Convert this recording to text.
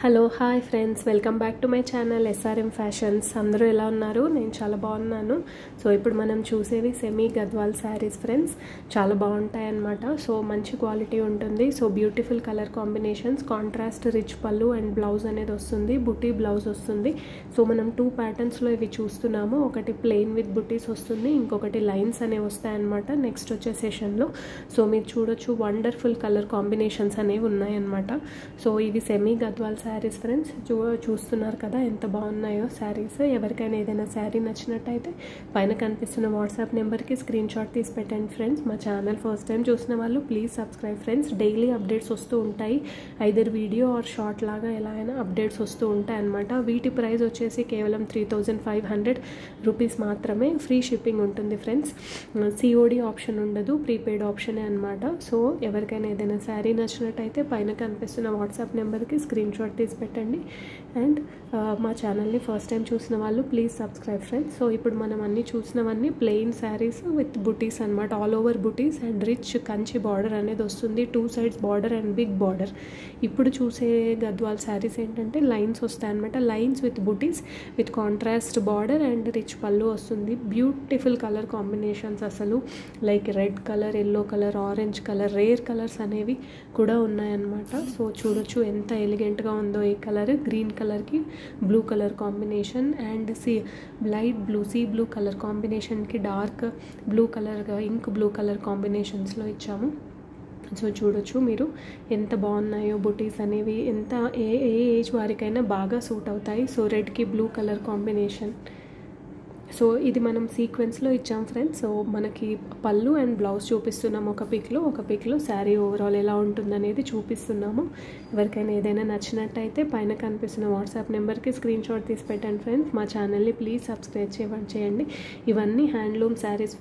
Hello hi friends, welcome back to my channel SRM fashions. అందరూ ఎలా ఉన్నారు? నేను చాలా బాగున్నాను. సో ఇప్పుడు మనం చూసేవి సెమీ గద్వాల్ శారీస్ ఫ్రెండ్స్. చాలా బాగుంటాయి అన్నమాట. సో మంచి క్వాలిటీ ఉంటుంది. So beautiful colour combinations, contrast rich పళ్ళు అండ్ బ్లౌజ్ అనేది వస్తుంది, బుటీ బ్లౌజ్ వస్తుంది. సో మనం 2 ప్యాటర్న్స్లో ఇవి చూస్తున్నాము. ఒకటి ప్లెయిన్ విత్ బుటీస్ వస్తుంది, ఇంకొకటి లైన్స్ అనేవి వస్తాయన్నమాట నెక్స్ట్ వచ్చే సెషన్లో. సో మీరు చూడొచ్చు వండర్ఫుల్ కలర్ కాంబినేషన్స్ అనేవి ఉన్నాయన్నమాట. సో ఇవి సెమీ గద్వాల్ శారీస్ ఫ్రెండ్స్. చూస్తున్నారు కదా ఎంత బాగున్నాయో శారీస్. ఎవరికైనా ఏదైనా శారీ నచ్చినట్టయితే పైన కనిపిస్తున్న వాట్సాప్ నెంబర్కి స్క్రీన్ షాట్ తీసి పెట్టండి ఫ్రెండ్స్. మా ఛానల్ ఫస్ట్ టైం చూసిన వాళ్ళు please subscribe friends. Daily updates వస్తూ ఉంటాయి, ఐదర్ వీడియో ఆర్ షార్ట్ లాగా ఎలా అయినా అప్డేట్స్ వస్తూ ఉంటాయి అన్నమాట. వీటి ప్రైస్ వచ్చేసి కేవలం 3500 రూపీస్ మాత్రమే. ఫ్రీ షిప్పింగ్ ఉంటుంది ఫ్రెండ్స్. సిఓడి ఆప్షన్ ఉండదు, ప్రీపెయిడ్ ఆప్షనే అనమాట. సో ఎవరికైనా ఏదైనా శారీ నచ్చినట్టయితే పైన కనిపిస్తున్న వాట్సాప్ నెంబర్కి స్క్రీన్ షాట్ తీసి పెట్టండి. అండ్ మా ఛానల్ని ఫస్ట్ టైం చూసిన వాళ్ళు ప్లీజ్ సబ్స్క్రైబ్ ఫ్రెండ్స్. సో ఇప్పుడు మనం అన్నీ చూసినవన్నీ ప్లెయిన్ శారీస్ విత్ బుటీస్ అనమాట. All over buttis and rich Kanchi border అనేది వస్తుంది, 2 sides border and big border. ఇప్పుడు చూసే గద్వాల్ శారీస్ ఏంటంటే లైన్స్ వస్తాయన్నమాట. Lines with buttis with contrast border and rich pallu వస్తుంది. బ్యూటిఫుల్ కలర్ కాంబినేషన్స్ అసలు, like red colour, yellow colour, orange colour, rare colours అనేవి కూడా ఉన్నాయన్నమాట. సో చూడొచ్చు ఎంత ఎలిగెంట్గా ఉందో ఈ కలర్. గ్రీన్ కలర్కి blue colour combination and light blue sea blue colour కాంబినేషన్కి డార్క్ బ్లూ కలర్గా ఇంక్ బ్లూ కలర్ కాంబినేషన్స్లో ఇచ్చాము. సో చూడొచ్చు మీరు ఎంత బాగున్నాయో బుటీస్ అనేవి. ఏ ఏజ్ వారికైనా బాగా సూట్ అవుతాయి. సో రెడ్కి బ్లూ కలర్ కాంబినేషన్. సో ఇది మనం సీక్వెన్స్లో ఇచ్చాం ఫ్రెండ్స్. సో మనకి పళ్ళు అండ్ బ్లౌజ్ చూపిస్తున్నాము ఒక పిక్లో శారీ ఓవరాల్ ఎలా ఉంటుందనేది చూపిస్తున్నాము. ఎవరికైనా ఏదైనా నచ్చినట్టయితే పైన కనిపిస్తున్న వాట్సాప్ నెంబర్కి స్క్రీన్ షాట్ తీసి పెట్టండి ఫ్రెండ్స్. మా ఛానల్ని ప్లీజ్ సబ్స్క్రైబ్ చేయండి. ఇవన్నీ హ్యాండ్లూమ్ శారీస్.